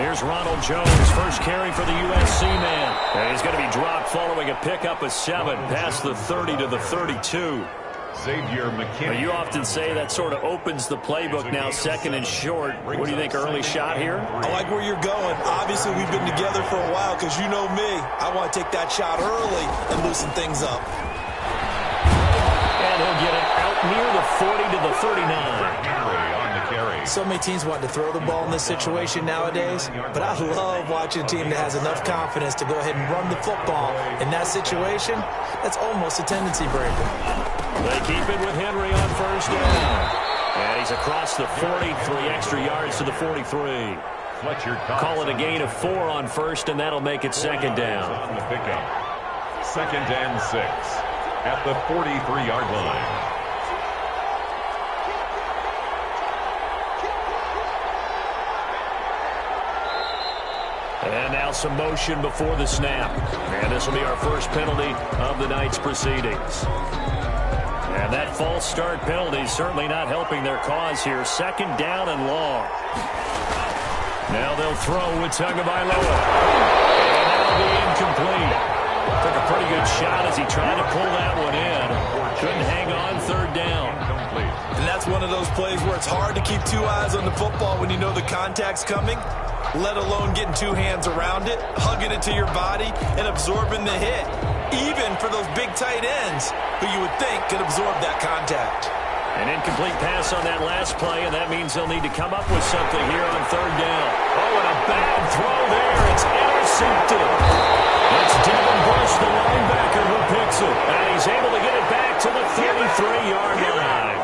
Here's Ronald Jones, first carry for the USC man. And he's going to be dropped following a pickup of 7, past the 30 to the 32. You often say that sort of opens the playbook now, 2nd and short. What do you think, early shot here? I like where you're going. Obviously, we've been together for a while because you know me. I want to take that shot early and loosen things up. And he'll get it out near the 40 to the 39. So many teams want to throw the ball in this situation nowadays, but I love watching a team that has enough confidence to go ahead and run the football. In that situation, that's almost a tendency breaker. They keep it with Henry on first down. And he's across the 40, 3 extra yards to the 43. Call it a gain of 4 on first, and that'll make it 2nd down. On the pickup. 2nd and 6 at the 43-yard line. And now some motion before the snap. And this will be our first penalty of the night's proceedings. And that false start penalty is certainly not helping their cause here. 2nd down and long. Now they'll throw with Tagovailoa. And that'll be incomplete. Took a pretty good shot as he tried to pull that one in. Couldn't hang on, 3rd down. And that's one of those plays where it's hard to keep 2 eyes on the football when you know the contact's coming, let alone getting 2 hands around it, hugging it to your body, and absorbing the hit. Even for those big tight ends who you would think could absorb that contact. An incomplete pass on that last play, and that means they'll need to come up with something here on 3rd down. Oh, and a bad throw there. It's intercepted. It's Devin Bush, the linebacker, who picks it. And he's able to get it back to the 33-yard line.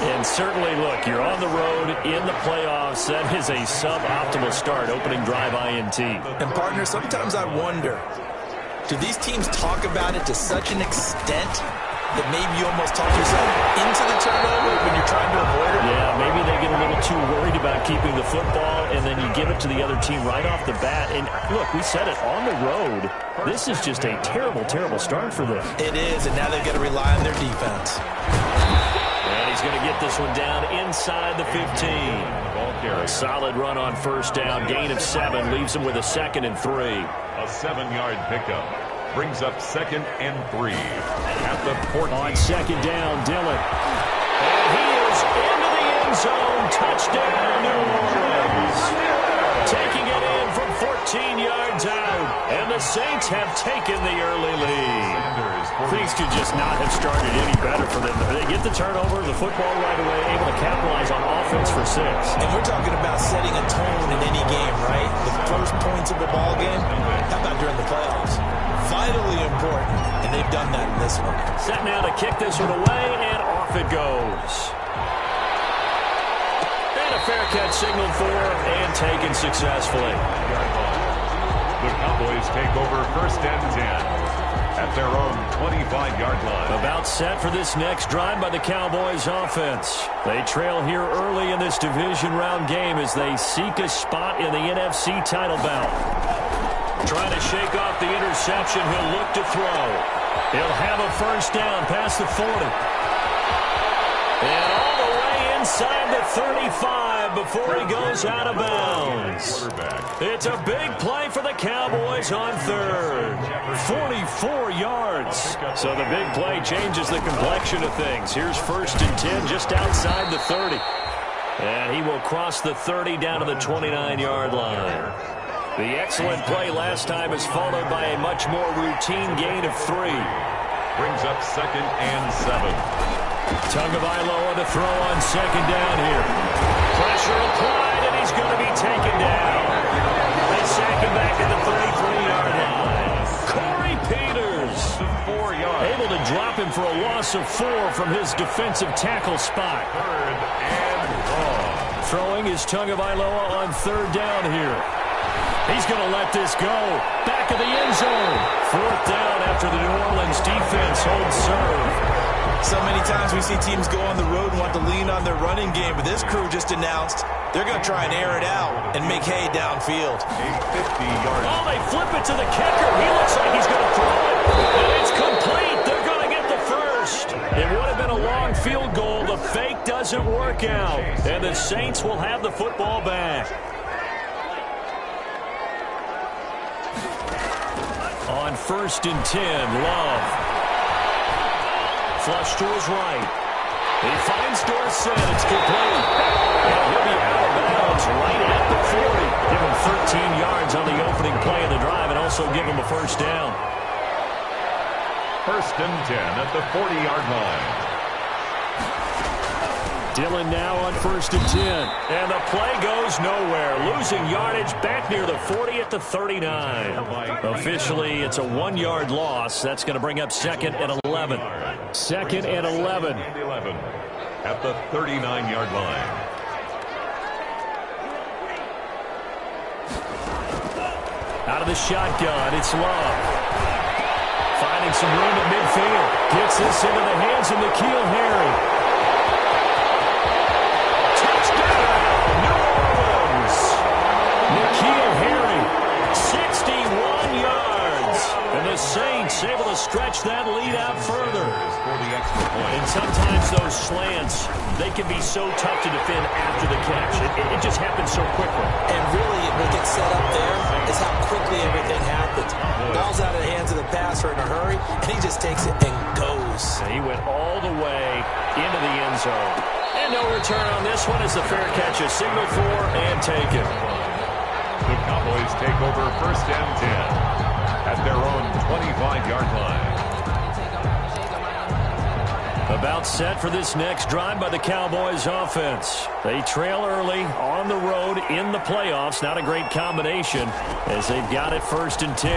And certainly, look, you're on the road in the playoffs. That is a suboptimal start, opening drive INT. And, partner, sometimes I wonder, do these teams talk about it to such an extent that maybe you almost talk yourself into the turnover when you're trying to avoid it? Yeah, maybe they get a little too worried about keeping the football, and then you give it to the other team right off the bat. And, look, we said it, on the road, this is just a terrible, terrible start for them. It is, and now they've got to rely on their defense. And he's going to get this one down inside the 15. A solid run on first down. Gain of 7 leaves him with a 2nd and 3. A 7-yard pickup brings up 2nd and 3 at the 14. On 2nd down, Dillon. And he is into the end zone. Touchdown, New Orleans. Taking it in from 14 yards out. And the Saints have taken the early lead. Things could just not have started any better for them. They get the turnover, the football right away, able to capitalize on offense for 6. And we're talking about setting a tone in any game, right? The first points of the ball game. How about during the playoffs? Vitally important, and they've done that in this one. Set now to kick this one away, and off it goes. And a fair catch signaled for and taken successfully. The Cowboys take over 1st and 10 at their own 25-yard line. About set for this next drive by the Cowboys offense. They trail here early in this division round game as they seek a spot in the NFC title bout. Trying to shake off the interception. He'll look to throw. He'll have a first down past the 40. And all the way inside the 35 before he goes out of bounds. It's a big play for the Cowboys on 3rd. 44 yards. So the big play changes the complexion of things. Here's 1st and 10 just outside the 30. And he will cross the 30 down to the 29-yard line. The excellent play last time is followed by a much more routine gain of 3. Brings up 2nd and 7. Tagovailoa to throw on 2nd down here. Pressure applied, and he's going to be taken down. They sack him back at the 33-yard line. Corey Peters, 4 yards. able to drop him for a loss of 4 from his defensive tackle spot. 3rd and long. Throwing is Tagovailoa on 3rd down here. He's going to let this go. Back of the end zone. 4th down after the New Orleans defense holds serve. So many times we see teams go on the road and want to lean on their running game, but this crew just announced they're going to try and air it out and make hay downfield. A 50-yard. Oh, they flip it to the kicker. He looks like he's going to throw it. And it's complete. They're going to get the first. It would have been a long field goal. The fake doesn't work out. And the Saints will have the football back. On 1st and 10, Love. Flush to his right. He finds Dorsett. It's complete. And he'll be out of bounds right at the 40. Give him 13 yards on the opening play of the drive and also give him a first down. 1st and 10 at the 40-yard line. Dillon now on 1st and 10. And the play goes nowhere. Losing yardage back near the 40 at the 39. Officially, it's a 1-yard loss. That's going to bring up 2nd and 11. 2nd and 11. At the 39-yard line. Out of the shotgun, it's Love. Finding some room at midfield. Gets this into the hands of N'Keal Harry. N'Keal Harry, 61 yards. And the Saints able to stretch that lead out further. And sometimes those slants, they can be so tough to defend after the catch. It just happens so quickly. And really, what gets set up there is how quickly everything happens. Ball's out of the hands of the passer in a hurry, and he just takes it and goes. And he went all the way into the end zone. And no return on this one as the fair catch is signaled for and taken. The Cowboys take over 1st and 10 at their own 25-yard line. About set for this next drive by the Cowboys offense. They trail early on the road in the playoffs. Not a great combination as they've got it 1st and 10.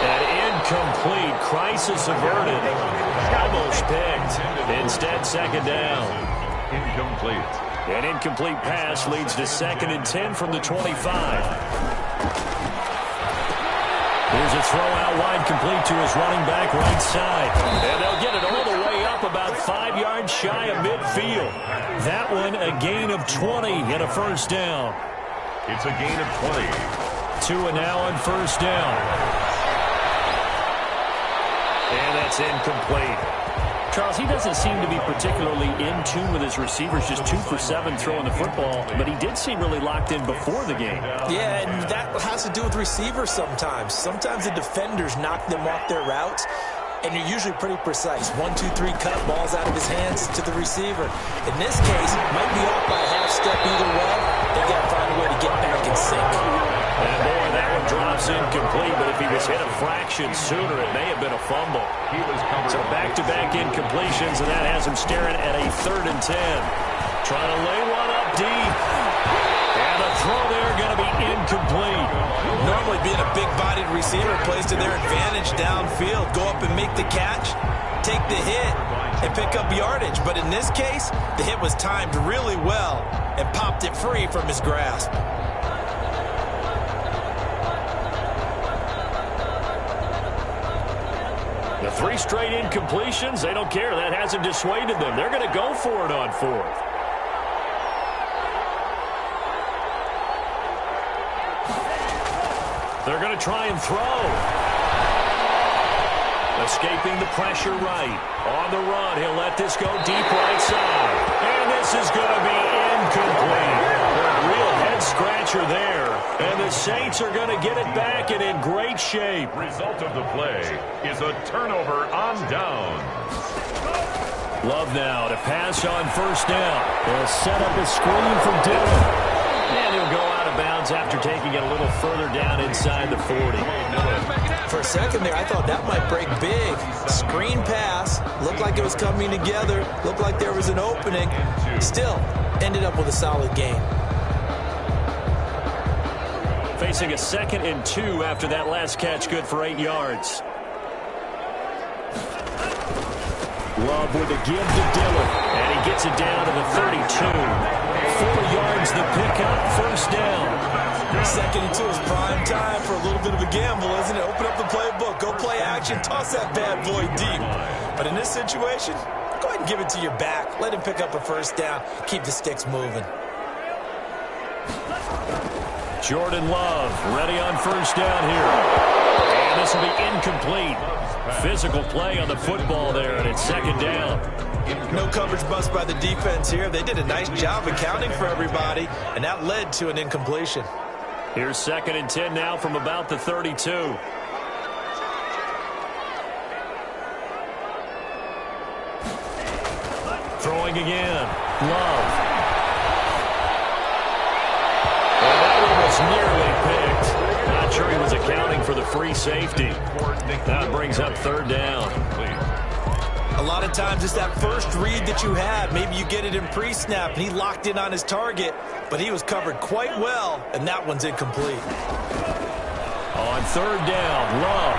An incomplete, crisis averted. Almost picked. Instead, 2nd down. Incomplete. An incomplete pass leads to 2nd and 10 from the 25. Here's a throw out wide, complete to his running back right side. And they'll get it all the way up about 5 yards shy of midfield. That one a gain of 20 and a first down. It's a gain of 20. 2 and now on 1st down. And that's incomplete. Charles, he doesn't seem to be particularly in tune with his receivers, just 2 for 7 throwing the football, but he did seem really locked in before the game. Yeah, and that has to do with receivers sometimes. Sometimes the defenders knock them off their routes, and you're usually pretty precise. 1, 2, 3 cut, ball's out of his hands to the receiver. In this case, might be off by a half step either way. They got to find a way to get back in sync. And boy, that one drops incomplete, but if he was hit a fraction sooner, it may have been a fumble. He was covered. So back-to-back incompletions, and that has him staring at a 3rd and 10. Trying to lay one up deep. And the throw there going to be incomplete. Normally being a big-bodied receiver plays to their advantage downfield. Go up and make the catch, take the hit, and pick up yardage. But in this case, the hit was timed really well and popped it free from his grasp. The 3 straight incompletions, they don't care. That hasn't dissuaded them. They're going to go for it on 4th. They're going to try and throw. Escaping the pressure right. On the run, he'll let this go deep right side. And this is going to be incomplete. A real head-scratcher there. And the Saints are going to get it back and in great shape. Result of the play is a turnover on downs. Love now to pass on 1st down. They'll set up a screen from Dillon. And he'll go out of bounds after taking it a little further down inside the 40. For a second there, I thought that might break big. Screen pass. Looked like it was coming together. Looked like there was an opening. Still, ended up with a solid game. Facing a 2nd and 2 after that last catch, good for 8 yards. Love with a give to Dillon. And he gets it down to the 32. 4 yards the pickup, 1st down. 2nd and 2 is prime time for a little bit of a gamble, isn't it? Open up the playbook, go play action, toss that bad boy deep. But in this situation, go ahead and give it to your back. Let him pick up a 1st down. Keep the sticks moving. Jordan Love ready on 1st down here. And this will be incomplete. Physical play on the football there, and it's 2nd down. No coverage bust by the defense here. They did a nice job accounting for everybody, and that led to an incompletion. Here's 2nd and 10 now from about the 32. Throwing again. Love. Well, that one was nearly picked. Not sure he was accounting for the free safety. That brings up 3rd down. A lot of times it's that first read that you have. Maybe you get it in pre-snap, and he locked in on his target, but he was covered quite well, and that one's incomplete. On 3rd down, Love.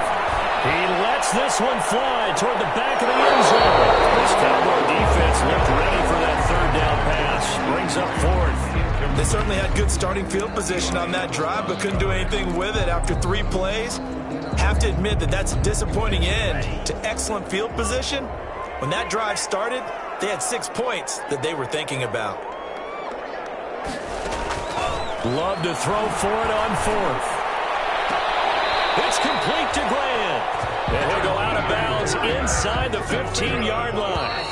He lets this one fly toward the back of the end zone. This Cowboy defense looked ready for that 3rd down pass. Brings up 4th. They certainly had good starting field position on that drive, but couldn't do anything with it after 3 plays. Have to admit that that's a disappointing end to excellent field position. When that drive started, they had 6 points that they were thinking about. Love to throw for it on 4th. It's complete to Grant. And he'll go out of bounds inside the 15-yard line.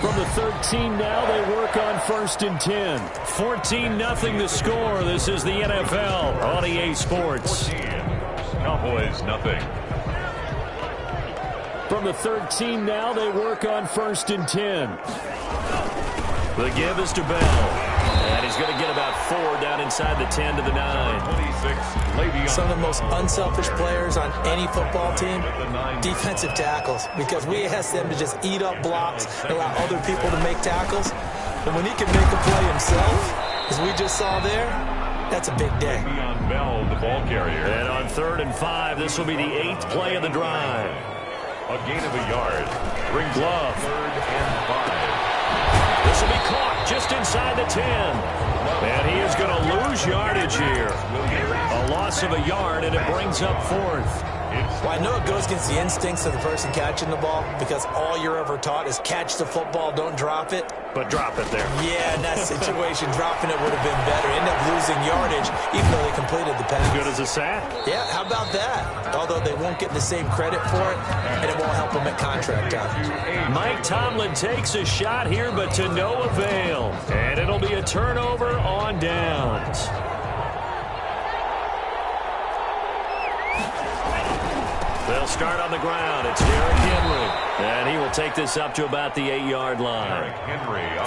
From the 13 now, they work on 1st and 10. 14-0 the score. This is the NFL on EA Sports. 14. Cowboys, nothing. From the 13 now, they work on 1st and 10. The give is to Bell. And he's going to get about 4 down inside the 10 to the 9. 26, Some of the most unselfish players on any football team, defensive tackles, because we ask them to just eat up blocks and allow other people to make tackles. And when he can make a play himself, as we just saw there, that's a big day. Le'Veon Bell, the ball carrier. And on 3rd and 5, this will be the 8th play of the drive. A gain of a yard. Brings Love. 3rd and 5. This will be caught just inside the 10. And he is going to lose yardage here. A loss of a yard, and it brings up 4th. Well, I know it goes against the instincts of the person catching the ball, because all you're ever taught is catch the football, don't drop it. But drop it there. Yeah, in that situation, dropping it would have been better. End up losing yardage, even though they completed the pass. Good as a sack. Yeah, how about that? Although they won't get the same credit for it, and it won't help them at contract time. Mike Tomlin takes a shot here, but to no avail. And it'll be a turnover on downs. They'll start on the ground. It's Derrick Henry. And he will take this up to about the 8-yard line.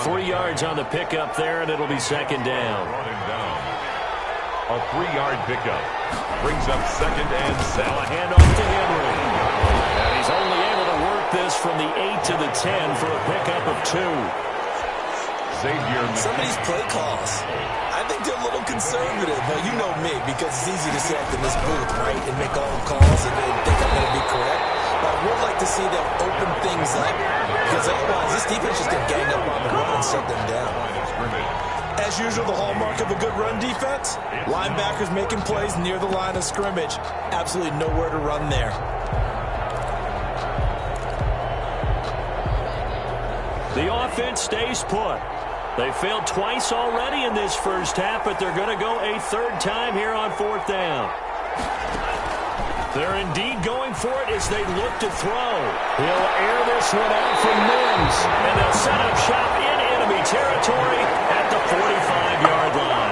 3 yards on the pickup there, and it'll be 2nd down. A 3-yard pickup. Brings up 2nd and 7. Now a handoff to Henry. And he's only able to work this from the 8 to the 10 for a pickup of 2. Some of these play calls, I think they're a little conservative. Well, you know me, because it's easy to sit up in this booth, right, and make all the calls and think I'm going to be correct. But I would like to see them open things up, because otherwise this defense is going to gang up on the run and shut them down. As usual, the hallmark of a good run defense, linebackers making plays near the line of scrimmage. Absolutely nowhere to run there. The offense stays put. They failed twice already in this first half, but they're going to go a 3rd time here on 4th down. They're indeed going for it as they look to throw. He'll air this one out from Mims, and they'll set up shop in enemy territory at the 45-yard line.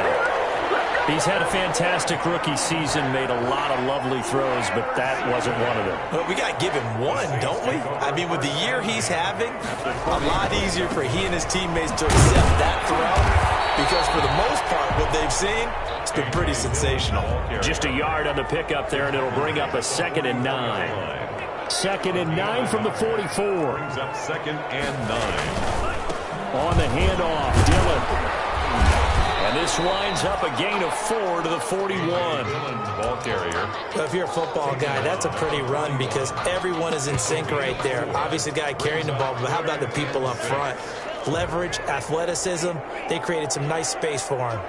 He's had a fantastic rookie season, made a lot of lovely throws, but that wasn't one of them. Well, we got to give him one, don't we? I mean, with the year he's having, a lot easier for he and his teammates to accept that throw, because for the most part, what they've seen, it's been pretty sensational. Just a yard on the pickup there, and it'll bring up a 2nd and 9. 2nd and 9 from the 44. Brings up 2nd and 9. On the handoff, Dillon. And this winds up a gain of 4 to the 41. Ball carrier. Well, if you're a football guy, that's a pretty run, because everyone is in sync right there. Obviously, the guy carrying the ball, but how about the people up front? Leverage, athleticism, they created some nice space for him.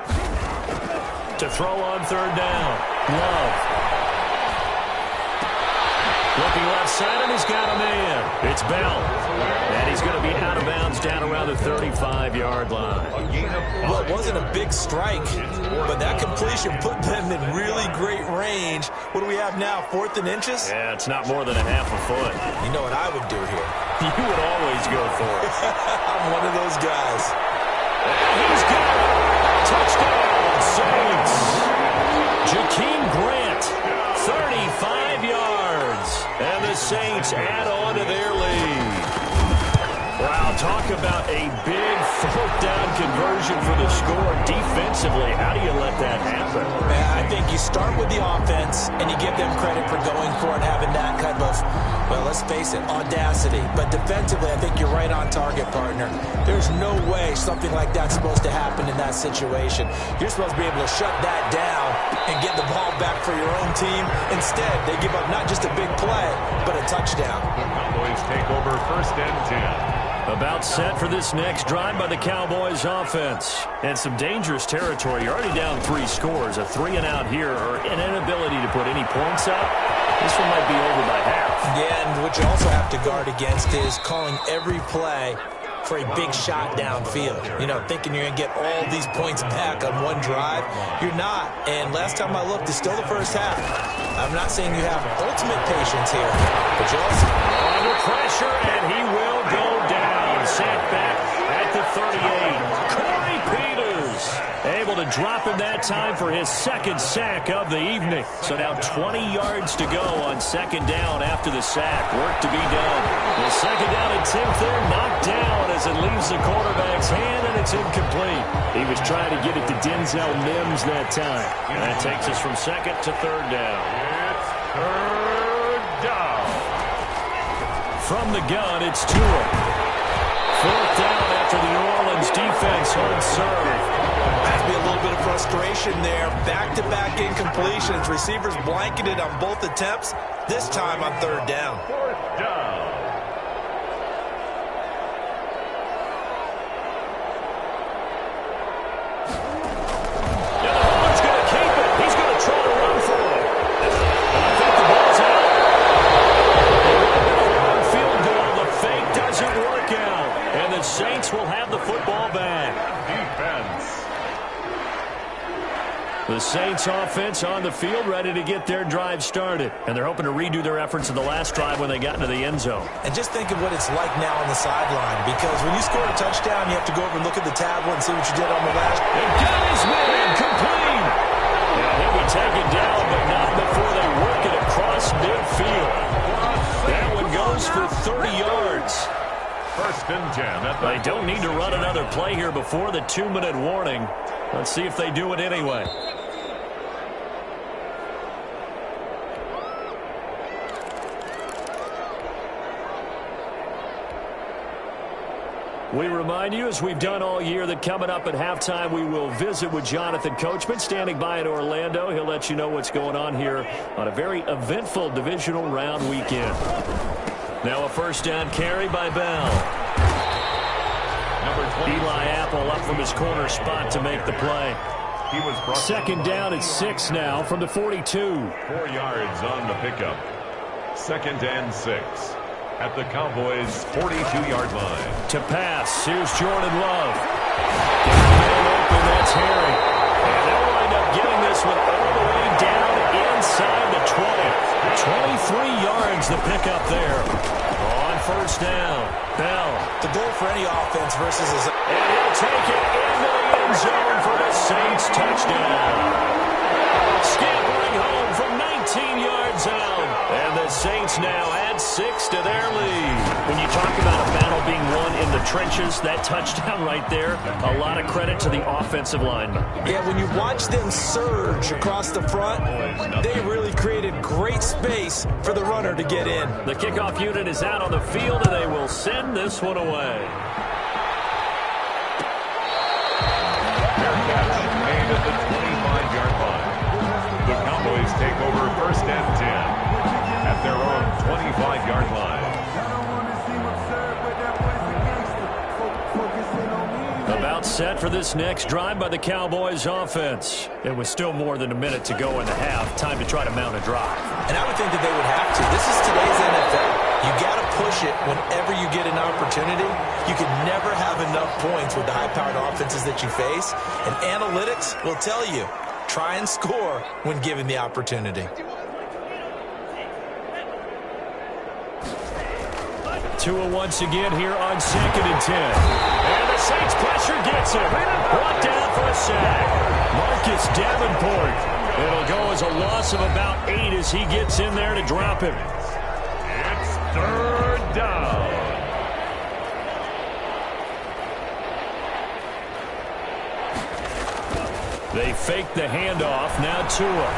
To throw on 3rd down, Love. Looking left side, and he's got a man. It's Bell. And he's going to be out of bounds down around the 35-yard line. Well, it wasn't a big strike, but that completion put them in really great range. What do we have now, 4th and inches? Yeah, it's not more than a half a foot. You know what I would do here? You would always go for it. I'm one of those guys. And he's got it. Touchdown, Saints. Jakeem Grant, 35 yards. And the Saints add on to their lead. Wow, talk about a big fourth down conversion for the score. Defensively, how do you let that happen? I think you start with the offense, and you give them credit for going for it, having that kind of, well, let's face it, audacity. But defensively, I think you're right on target, partner. There's no way something like that's supposed to happen in that situation. You're supposed to be able to shut that down and get the ball back for your own team. Instead, they give up not just a big play, but a touchdown. The Cowboys take over 1st and 10. About set for this next drive by the Cowboys offense. And some dangerous territory. You're already down 3 scores. A 3-and-out here or an inability to put any points up. This one might be over by half. Yeah, and what you also have to guard against is calling every play for a big shot downfield. You know, thinking you're going to get all these points back on one drive. You're not. And last time I looked, it's still the first half. I'm not saying you have ultimate patience here, but you also under pressure, and he will go down. Sacked back at the 38. Corey Peters able to drop him that time for his 2nd sack of the evening. So now 20 yards to go on 2nd down after the sack. Work to be done. The 2nd down attempt there knocked down as it leaves the quarterback's hand, and it's incomplete. He was trying to get it to Denzel Mims that time. And that takes us from 2nd to 3rd down. It's 3rd down. From the gun, it's Tua. 4th down after the New Orleans defense hard serve. Has to be a little bit of frustration there. Back-to-back incompletions. Receivers blanketed on both attempts. This time on 3rd down. 4th down. And the Hornets going to keep it. He's going to try to run for it. And I think the ball's out. On field goal, the fake doesn't work out. And the Saints will have the football back. Defense. The Saints offense on the field, ready to get their drive started. And they're hoping to redo their efforts in the last drive when they got into the end zone. And just think of what it's like now on the sideline, because when you score a touchdown, you have to go over and look at the tablet and see what you did on the last. And got his man complete. And he'll be taken down, but not before they work it across midfield. That one goes for 30 yards. 1st and 10. They don't need to run another play here before the 2-minute warning. Let's see if they do it anyway. We remind you, as we've done all year, that coming up at halftime, we will visit with Jonathan Coachman, standing by in Orlando. He'll let you know what's going on here on a very eventful divisional round weekend. Now a 1st down carry by Bell. Eli Apple up from his corner spot to make the play. He was 2nd down at 6 now from the 42. 4 yards on the pickup. 2nd and 6 at the Cowboys' 42-yard line. To pass, here's Jordan Love. Open, that's Harry. And they'll wind up getting this one all the way down inside the 20. 23 yards the pickup there. On 1st down, Bell. The goal for any offense versus his. And he'll take it into the end zone for the Saints touchdown. Scampering home from 19 yards out. And the Saints now add 6 to their lead. When you talk about a battle being won in the trenches, that touchdown right there, a lot of credit to the offensive linemen. Yeah, when you watch them surge across the front, they really created great space for the runner to get in. The kickoff unit is out on the field, and they will send this one away. Fair catch made at the 25-yard line. The Cowboys take over 1st and 10 at their own 25-yard line. About set for this next drive by the Cowboys offense. It was still more than a minute to go in the half. Time to try to mount a drive. And I would think that they would have to. This is today's NFL. You got to push it whenever you get an opportunity. You can never have enough points with the high-powered offenses that you face. And analytics will tell you, try and score when given the opportunity. Tua once again here on 2nd and 10. And the Saints pressure gets him. Brought down for a sack. Marcus Davenport It'll go as a loss of about 8 as he gets in there to drop him. It's third down. They fake the handoff. Now Tua.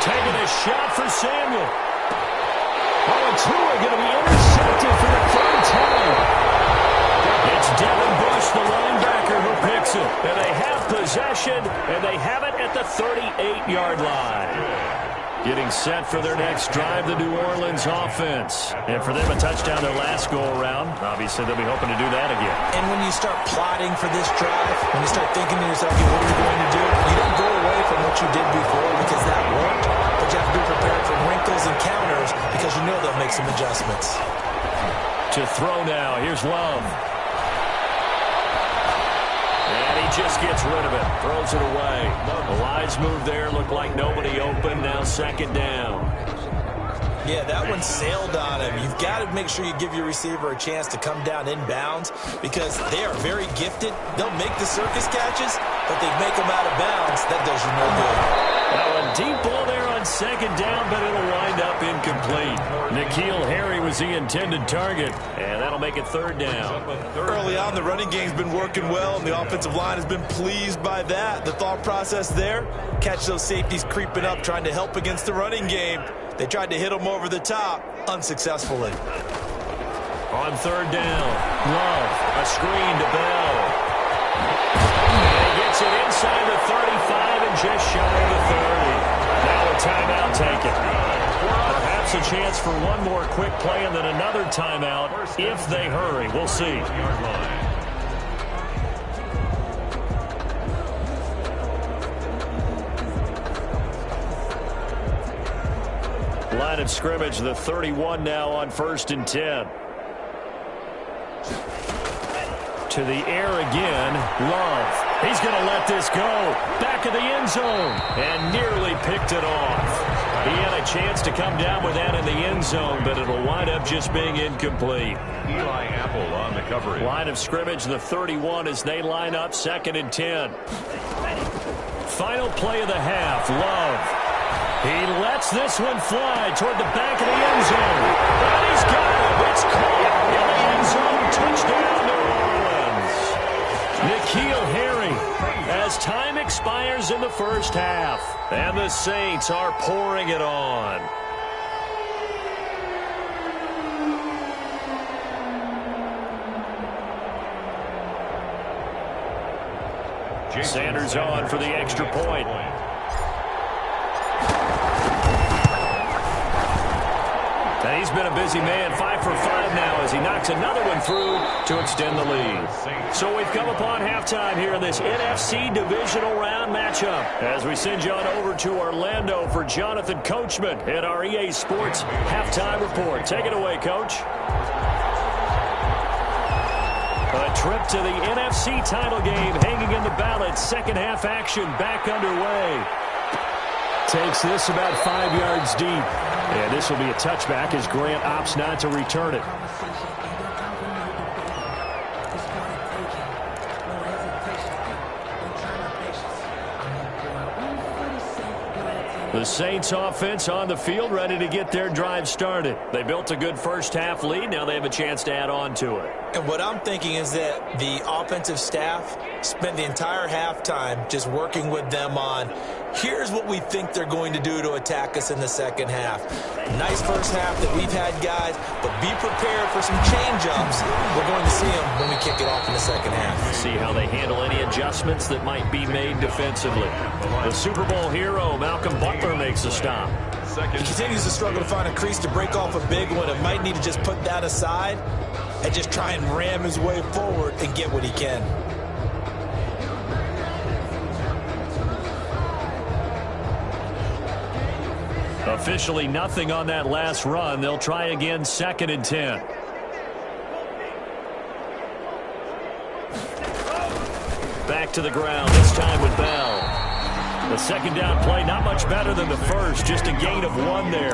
Taking a shot for Samuel. Oh, and Tua going to be intercepted for the third time. It's Devin Bush, the linebacker, who picks it. And they have possession, and they have it at the 38-yard line. Getting set for their next drive, the New Orleans offense. And for them, a touchdown their last go-around. Obviously, they'll be hoping to do that again. And when you start plotting for this drive, when you start thinking to yourself, okay, what are you going to do? You don't go away from what you did before because that worked. But you have to be prepared for wrinkles and counters because you know they'll make some adjustments. To throw now, here's Love. And he just gets rid of it, throws it away. The wise move there, looked like nobody open, now second down. Yeah, that one sailed on him. You've got to make sure you give your receiver a chance to come down inbounds because they are very gifted. They'll make the circus catches, but they make them out of bounds. That does you no good. Now a deep ball there on second down, but it'll wind up incomplete. N'Keal Harry was the intended target, and that'll make it third down. Early on, the running game's been working well, and the offensive line has been pleased by that. The thought process there, catch those safeties creeping up, trying to help against the running game. They tried to hit him over the top, unsuccessfully. On third down, Love, a screen to Bell. And he gets it inside the 35 and just shy of the 30. Now a timeout taken. Perhaps a chance for one more quick play and then another timeout if they hurry. We'll see. Line of scrimmage, the 31 now on 1st and 10. To the air again, Love. He's going to let this go. Back of the end zone. And nearly picked it off. He had a chance to come down with that in the end zone, but it'll wind up just being incomplete. Eli Apple on the coverage. Line of scrimmage, the 31 as they line up 2nd and 10. Final play of the half, Love. He lets this one fly toward the back of the end zone. And he's got it. It's caught in the end zone. Touchdown, New Orleans. N'Keal Harry as time expires in the first half. And the Saints are pouring it on. Sanders on for the extra point. And he's been a busy man, 5 for 5 now as he knocks another one through to extend the lead. So we've come upon halftime here in this NFC divisional round matchup as we send you on over to Orlando for Jonathan Coachman at our EA Sports halftime report. Take it away, Coach. A trip to the NFC title game hanging in the balance. Second half action back underway. Takes this about 5 yards deep. And this will be a touchback as Grant opts not to return it. The Saints offense on the field ready to get their drive started. They built a good first half lead. Now they have a chance to add on to it. And what I'm thinking is that the offensive staff spent the entire halftime just working with them on here's what we think they're going to do to attack us in the second half. Nice first half that we've had, guys, but be prepared for some change-ups. We're going to see them when we kick it off in the second half. See how they handle any adjustments that might be made defensively. The Super Bowl hero, Malcolm Butler, makes a stop. He continues to struggle to find a crease to break off a big one. It might need to just put that aside and just try and ram his way forward and get what he can. Officially nothing on that last run. They'll try again 2nd and 10. Back to the ground, this time with Bell. The second down play, not much better than the first, just a gain of 1 there.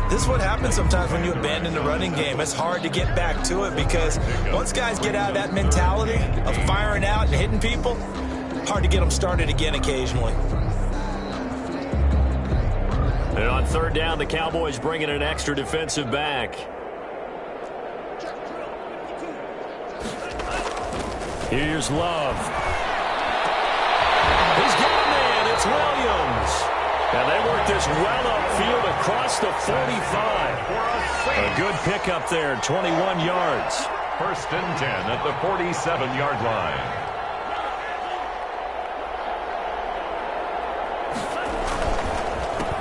This is what happens sometimes when you abandon the running game. It's hard to get back to it because once guys get out of that mentality of firing out and hitting people, hard to get them started again occasionally. And on third down, the Cowboys bring in an extra defensive back. Here's Love. He's got a man. It's Williams. And they work this well upfield across the 45. A good pickup there, 21 yards. First and 10 at the 47-yard line.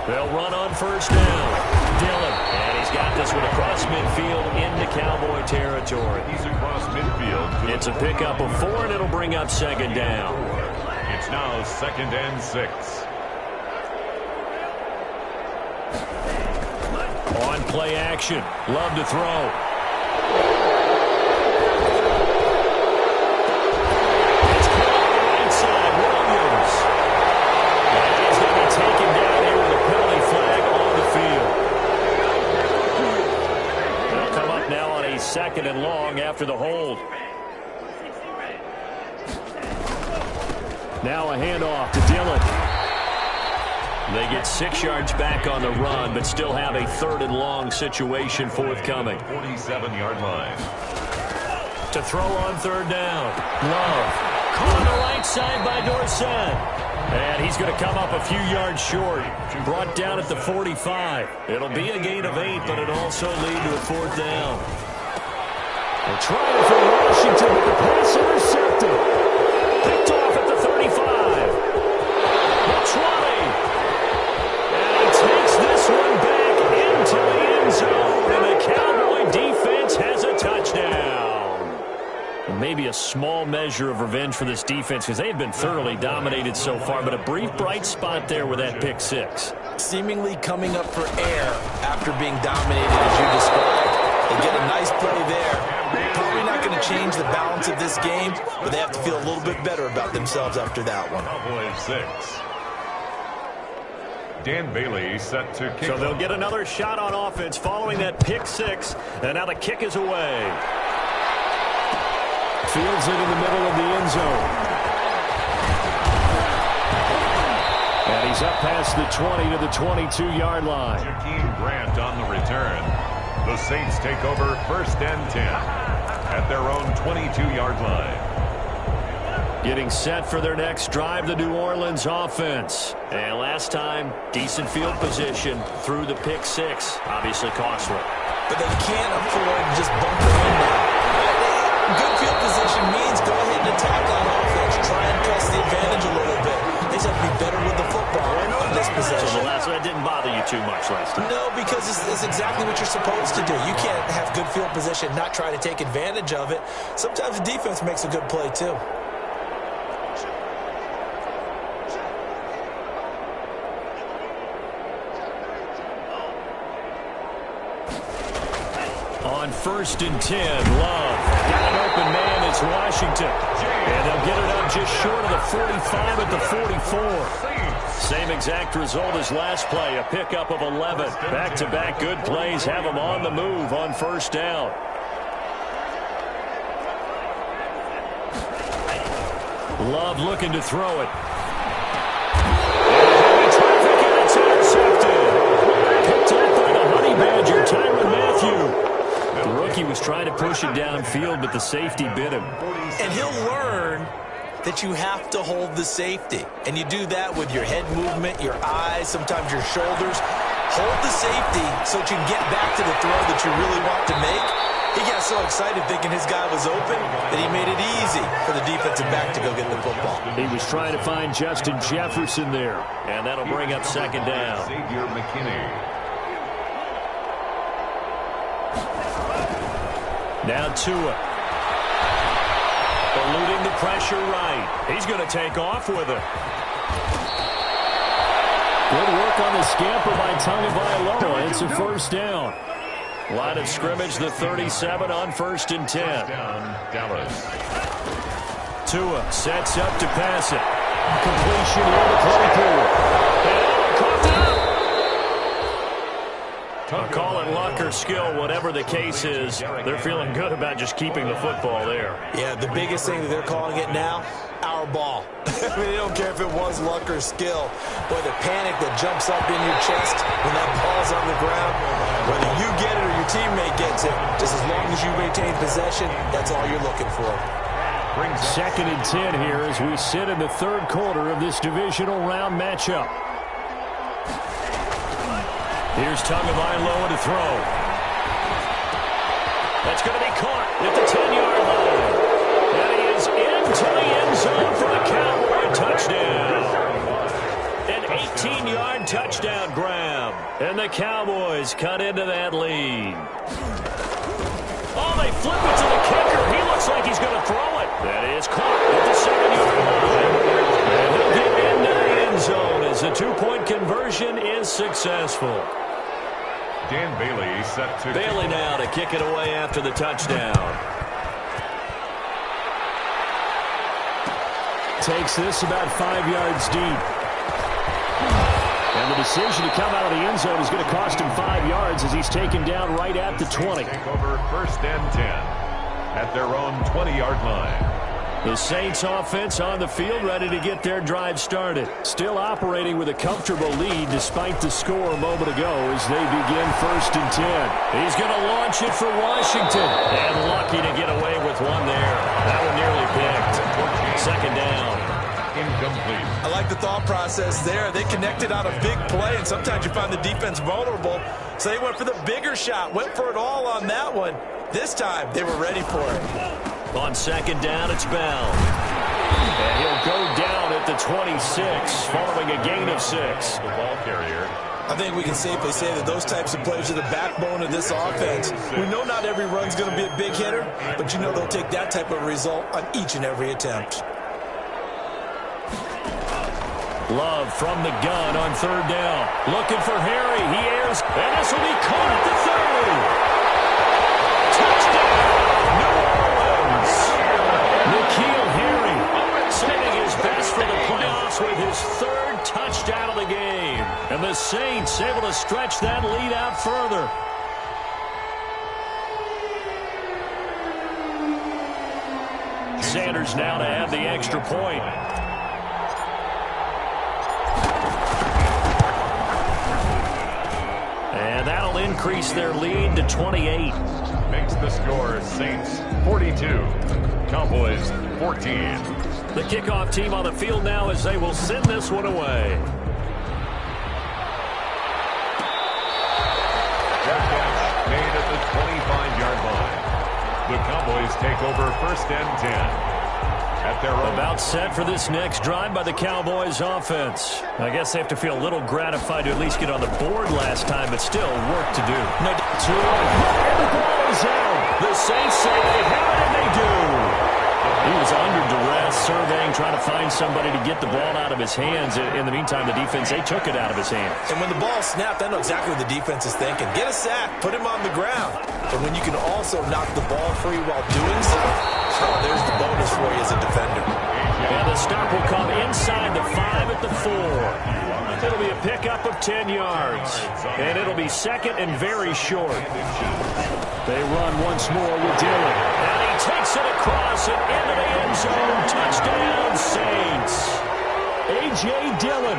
They'll run on first down. Dillon. And he's got this one across midfield into Cowboy territory. He's across midfield. It's a pickup of 4, and it'll bring up second down. It's now 2nd and 6. On play action. Love to throw. It's caught on the right side. Williams. And he's going to be taken down here with a penalty flag on the field. They'll come up now on a 2nd and long after the hold. Now a handoff to Dillon. They get 6 yards back on the run, but still have a 3rd and long situation forthcoming. 47-yard line. To throw on third down. Love. Caught on the right side by Dorsett. And he's going to come up a few yards short. Brought down at the 45. It'll be a gain of 8, but it'll also lead to a 4th down. They're trying for Washington, but the pass intercepted. Picked off at the 35. The 20. This one back into the end zone, and the Cowboy defense has a touchdown. Maybe a small measure of revenge for this defense because they've been thoroughly dominated so far, but a brief bright spot there with that pick 6. Seemingly coming up for air after being dominated as you described. They get a nice play there. Probably not going to change the balance of this game, but they have to feel a little bit better about themselves after that one. Cowboys 6. Dan Bailey set to kick. So they'll get another shot on offense following that pick 6, and now the kick is away. Fields it in the middle of the end zone. And he's up past the 20 to the 22-yard line. Jakeem Grant on the return. The Saints take over 1st and 10 at their own 22-yard line. Getting set for their next drive, the New Orleans offense. And last time, decent field position through the pick 6. Obviously costly. But they can't afford to just bump it in now. Good field position means go ahead and attack on offense. Try and press the advantage a little bit. They just have to be better with the football on this possession. So the last one didn't bother you too much last time. No, because it's exactly what you're supposed to do. You can't have good field position, not try to take advantage of it. Sometimes the defense makes a good play, too. On 1st and 10, Love. Got an open man, it's Washington. And they'll get it up just short of the 45 at the 44. Same exact result as last play, a pickup of 11. Back-to-back good plays have them on the move on first down. Love looking to throw it. And traffic, and it's intercepted. Picked up by the Honey Badger, Tyrann Mathieu. The rookie was trying to push it downfield, but the safety bit him. And he'll learn that you have to hold the safety. And you do that with your head movement, your eyes, sometimes your shoulders. Hold the safety so that you can get back to the throw that you really want to make. He got so excited thinking his guy was open that he made it easy for the defensive back to go get the football. He was trying to find Justin Jefferson there. And that'll bring up second down. Xavier McKinney. Now Tua. Eluding the pressure right. He's going to take off with it. Good work on the scamper by Tagovailoa. It's a first down. Line of scrimmage, the 37 on 1st and 10. Down, Dallas. Tua sets up to pass it. Completion here to Claypool. And caught Call it luck or skill, whatever the case is. They're feeling good about just keeping the football there. Yeah, the biggest thing that they're calling it now, our ball. I mean, they don't care if it was luck or skill. Boy, the panic that jumps up in your chest when that ball's on the ground, whether you get it or your teammate gets it, just as long as you maintain possession, that's all you're looking for. 2nd and 10 here as we sit in the 3rd quarter of this divisional round matchup. Here's Tagovailoa to throw. That's going to be caught at the 10-yard line. And he is into the end zone for a Cowboy touchdown. An 18-yard touchdown grab. And the Cowboys cut into that lead. Oh, they flip it to the kicker. He looks like he's going to throw it. That is caught at the 7-yard line. And he'll get into the end zone as the 2-point conversion is successful. Dan Bailey set to... Bailey now to kick it away after the touchdown. Takes this about 5 yards deep. And the decision to come out of the end zone is going to cost him 5 yards as he's taken down right at the 20. Take over 1st and 10 at their own 20-yard line. The Saints offense on the field ready to get their drive started. Still operating with a comfortable lead despite the score a moment ago as they begin 1st and 10. He's going to launch it for Washington. And lucky to get away with one there. That one nearly picked. 2nd down. Incomplete. I like the thought process there. They connected on a big play, and sometimes you find the defense vulnerable. So they went for the bigger shot, went for it all on that one. This time, they were ready for it. On 2nd down, it's Bell. And he'll go down at the 26, following a gain of 6. The ball carrier. I think we can safely say that those types of plays are the backbone of this offense. We know not every run's going to be a big hitter, but you know they'll take that type of result on each and every attempt. Love from the gun on 3rd down. Looking for Harry. He airs, and this will be caught at the 30. Touchdown, New Orleans. N'Keal Harry saving his best for the playoffs with his 3rd touchdown of the game. And the Saints able to stretch that lead out further. Sanders now to add the extra point. And that'll increase their lead to 28. Makes the score Saints 42, Cowboys 14. The kickoff team on the field now as they will send this one away. That catch made at the 25-yard line. The Cowboys take over 1st and 10. At their own. About set for this next drive by the Cowboys offense. I guess they have to feel a little gratified to at least get on the board last time, but still work to do. No, 2-1. The ball is out. The Saints say they have it, and they do. He was under duress, surveying, trying to find somebody to get the ball out of his hands. In the meantime, the defense, they took it out of his hands. And when the ball snapped, I know exactly what the defense is thinking. Get a sack, put him on the ground. But when you can also knock the ball free while doing so, there's the bonus for you as a defender. And the stop will come inside the 5 at the 4. It'll be a pickup of 10 yards. And it'll be 2nd and very short. They run once more with Dillon. And he takes it across and into the end zone. Touchdown, Saints. A.J. Dillon,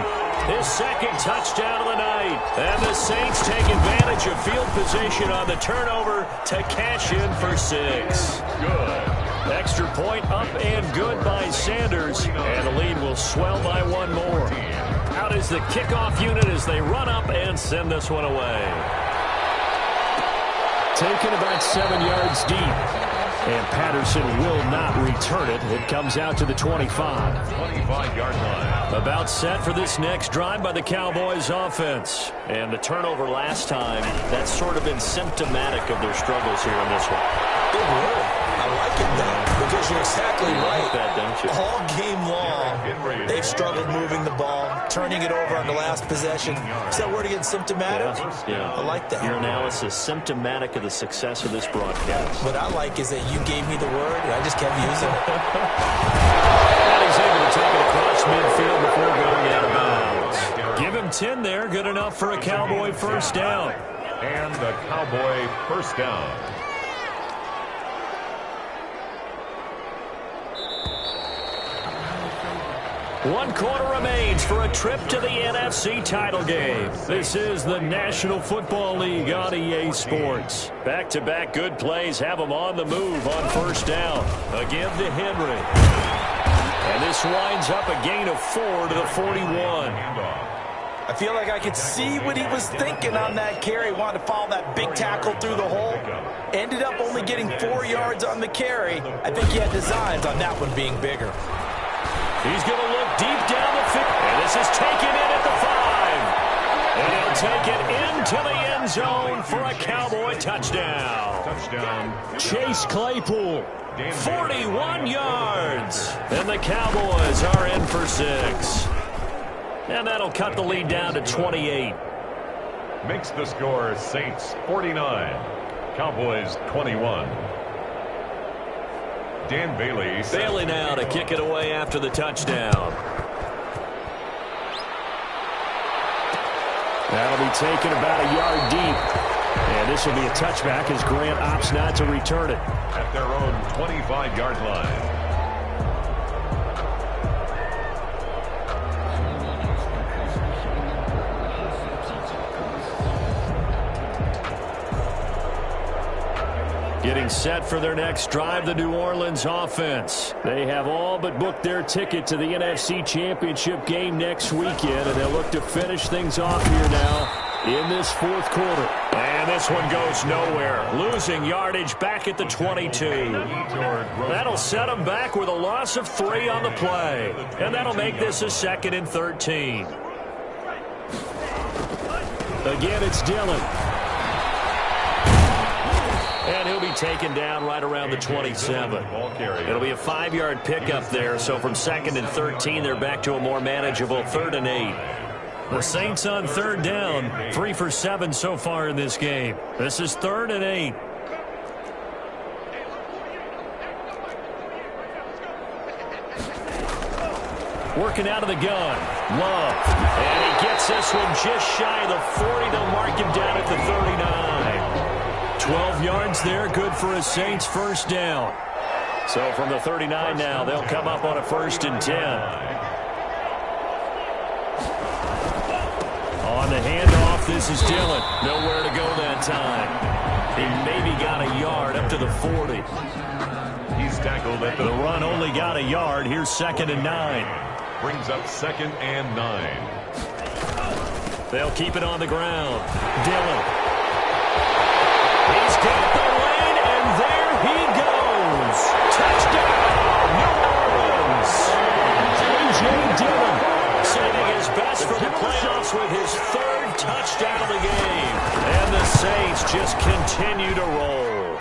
his 2nd touchdown of the night. And the Saints take advantage of field position on the turnover to cash in for 6. Good. Extra point up and good by Sanders. And the lead will swell by one more. Out is the kickoff unit as they run up and send this one away. Taken about 7 yards deep. And Patterson will not return it. It comes out to the 25. 25-yard line. About set for this next drive by the Cowboys offense. And the turnover last time, that's sort of been symptomatic of their struggles here in this one. Good word. I like it, though, because you're exactly right. Like that, don't you? All game long, they've struggled moving the ball, turning it over on the last possession. Is that word again, symptomatic? Yeah. I like that. Your analysis, symptomatic of the success of this broadcast. What I like is that you gave me the word, and I just kept using it. And he's able to take it across midfield before going out of bounds. Give him 10 there. Good enough for a Cowboy 1st down. And the Cowboy first down. One quarter remains for a trip to the NFC title game. This is the National Football League on EA Sports. Back-to-back good plays have them on the move on first down. A give to Henry. And this winds up a gain of 4 to the 41. I feel like I could see what he was thinking on that carry. Wanted to follow that big tackle through the hole. Ended up only getting 4 yards on the carry. I think he had designs on that one being bigger. He's going to look deep down the field. And this is taken in at the 5. And he'll take it into the end zone for a Cowboy touchdown. Chase Claypool, 41 yards. And the Cowboys are in for 6. And that'll cut the lead down to 28. Makes the score Saints 49, Cowboys 21. Dan Bailey. Bailey now to kick it away after the touchdown. That'll be taken about a yard deep. And this will be a touchback as Grant opts not to return it. At their own 25-yard line. Getting set for their next drive, the New Orleans offense. They have all but booked their ticket to the NFC Championship game next weekend, and they'll look to finish things off here now in this fourth quarter. And this one goes nowhere. Losing yardage back at the 22. That'll set them back with a loss of 3 on the play. And that'll make this a 2nd and 13. Again, it's Dillon. And he'll be taken down right around the 27. It'll be a 5-yard pickup there. So from 2nd and 13, they're back to a more manageable 3rd and 8. The Saints on 3rd down, 3 for 7 so far in this game. This is 3rd and 8. Working out of the gun. Love. And he gets this one just shy of the 40. They'll mark him down at the 39. 12 yards there, good for a Saints first down. So from the 39 now, they'll come up on a 1st and 10. On the handoff, this is Dillon. Nowhere to go that time. He maybe got a yard up to the 40. He's tackled at the run only got a yard. Here's 2nd and 9. Brings up 2nd and 9. They'll keep it on the ground. Dillon. He's got the lane, and there he goes. Touchdown, New Orleans. A.J. Dillon saving his best for the playoffs with his 3rd touchdown of the game. And the Saints just continue to roll.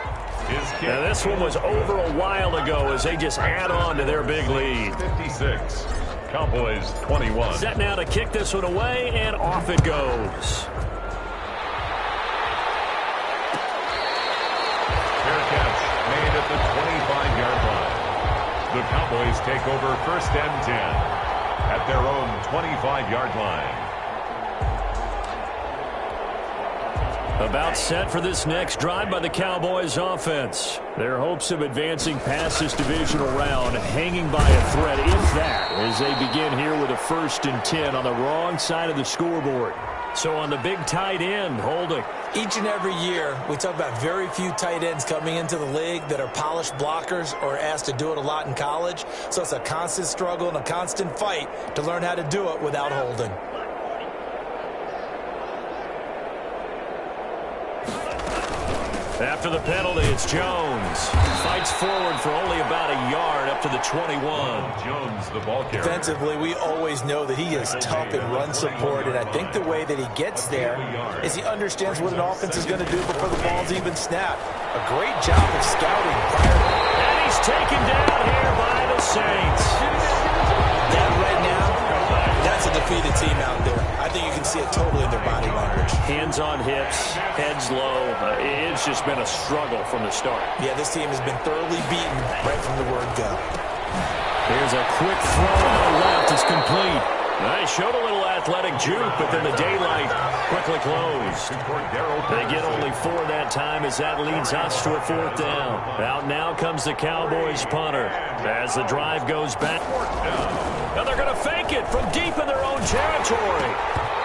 Now, this one was over a while ago as they just add on to their big lead. 56, Cowboys 21. Set now to kick this one away, and off it goes. Made at the 25-yard line. The Cowboys take over 1st and 10 at their own 25-yard line. About set for this next drive by the Cowboys offense. Their hopes of advancing past this divisional round hanging by a thread, if that, as they begin here with a 1st and 10 on the wrong side of the scoreboard. So on the big tight end, holding. Each and every year, we talk about very few tight ends coming into the league that are polished blockers or asked to do it a lot in college. So it's a constant struggle and a constant fight to learn how to do it without holding. After the penalty, it's Jones. Fights forward for only about a yard up to the 21. Jones, the ball carrier. Defensively, we always know that he is tough in run support, and I think the way that he gets there is he understands what an offense is going to do before the ball's even snapped. A great job of scouting prior. And he's taken down here by the Saints. That right now, that's a defeated team out there. I think you can see it totally in their body language. Hands on hips, heads low. It's just been a struggle from the start. Yeah, this team has been thoroughly beaten right from the word go. Here's a quick throw on the left. It's complete. They showed a little athletic juke, but then the daylight quickly closed. They get only 4 that time as that leads us to a 4th down. Out now comes the Cowboys punter as the drive goes back. Now they're going to fake it from deep in their own territory.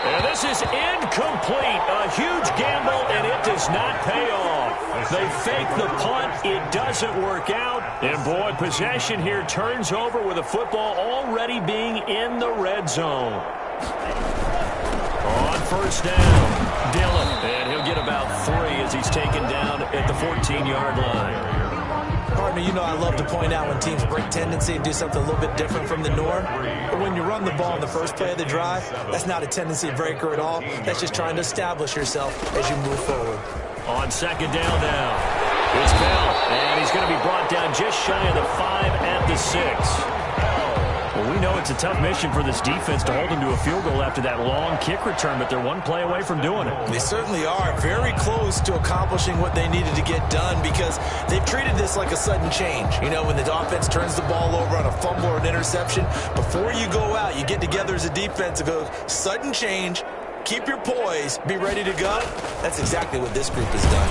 And this is incomplete. A huge gamble, and it does not pay off. They fake the punt. It doesn't work out. And, boy, possession here turns over with the football already being in the red zone. On 1st down, Dillon. And he'll get about 3 as he's taken down at the 14-yard line. Partner, you know I love to point out when teams break tendency and do something a little bit different from the norm. But when you run the ball in the first play of the drive, that's not a tendency breaker at all. That's just trying to establish yourself as you move forward. On 2nd down now, it's Bell, and he's going to be brought down just shy of the 5 at the 6. Well, we know it's a tough mission for this defense to hold them to a field goal after that long kick return, but they're 1 play away from doing it. They certainly are very close to accomplishing what they needed to get done because they've treated this like a sudden change. You know, when the offense turns the ball over on a fumble or an interception, before you go out, you get together as a defense and go, sudden change, keep your poise, be ready to go. That's exactly what this group has done.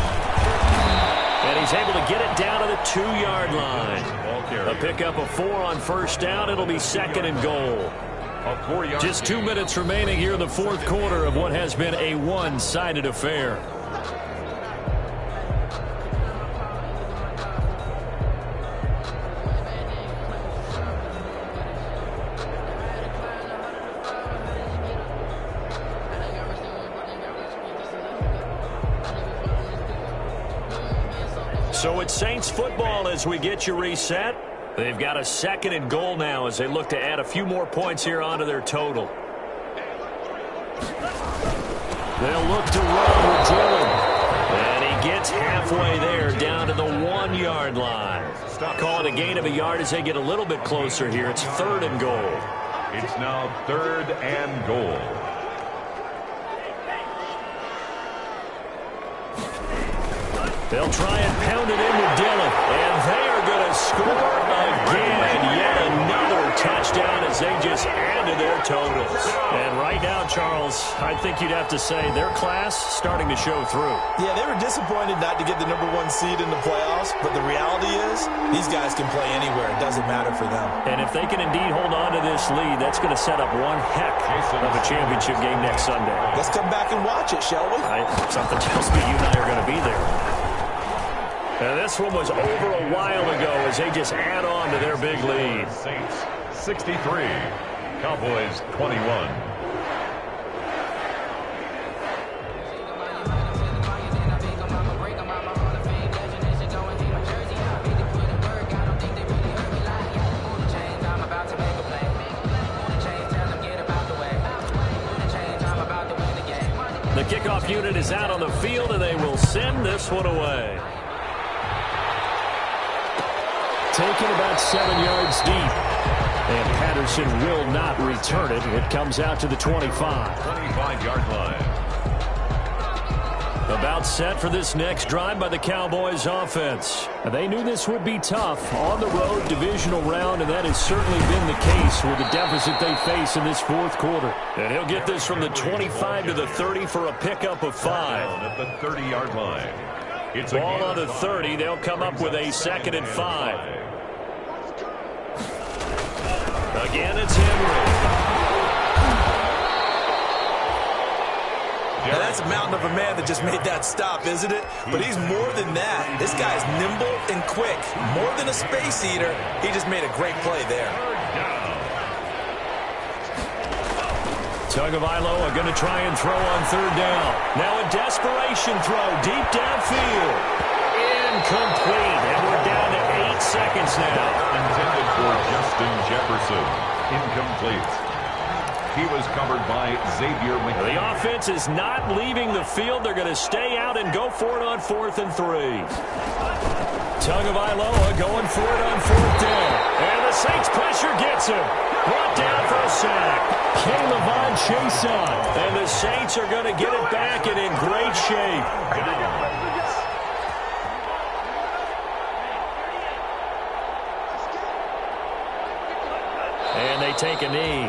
And he's able to get it down to the 2-yard line. A pickup of 4 on 1st down. It'll be 2nd and goal. Just 2 minutes remaining here in the 4th quarter of what has been a one-sided affair. So it's Saints football as we get you reset. They've got a 2nd and goal now as they look to add a few more points here onto their total. They'll look to run with Dillon. And he gets halfway there down to the 1-yard line. Call it a gain of a yard as they get a little bit closer here. It's 3rd and goal. It's now 3rd and goal. They'll try and pound it in with Dillon. And they are going to score again. Yet another touchdown as they just add to their totals. And right now, Charles, I think you'd have to say their class starting to show through. Yeah, they were disappointed not to get the #1 seed in the playoffs. But the reality is these guys can play anywhere. It doesn't matter for them. And if they can indeed hold on to this lead, that's going to set up one heck of a championship game next Sunday. Let's come back and watch it, shall we? Something tells me you and I are going to be there. And this one was over a while ago as they just add on to their big lead. Saints 63, Cowboys 21. The kickoff unit is out on the field, and they will send this one away. Taken about 7 yards deep. And Patterson will not return it. It comes out to the 25. 25-yard line. About set for this next drive by the Cowboys offense. They knew this would be tough on the road divisional round, and that has certainly been the case with the deficit they face in this 4th quarter. And he'll get this from the 25 to the 30 for a pickup of 5. At the 30-yard line. It's ball on the 30. They'll come up with a 2nd and 5. Again, it's Henry. Now that's a mountain of a man that just made that stop, isn't it? But he's more than that. This guy's nimble and quick. More than a space eater. He just made a great play there. Tagovailoa going to try and throw on 3rd down. Now a desperation throw deep downfield. Incomplete. And we're down to 8 seconds now. Intended for Justin Jefferson. Incomplete. He was covered by Xavier McKinney. The offense is not leaving the field. They're going to stay out and go for it on 4th and 3. Tagovailoa going for it on 4th down. And the Saints pressure gets him. Brought down for a sack. K'Lavon Chaisson. And the Saints are going to get it back and in great shape. And they take a knee.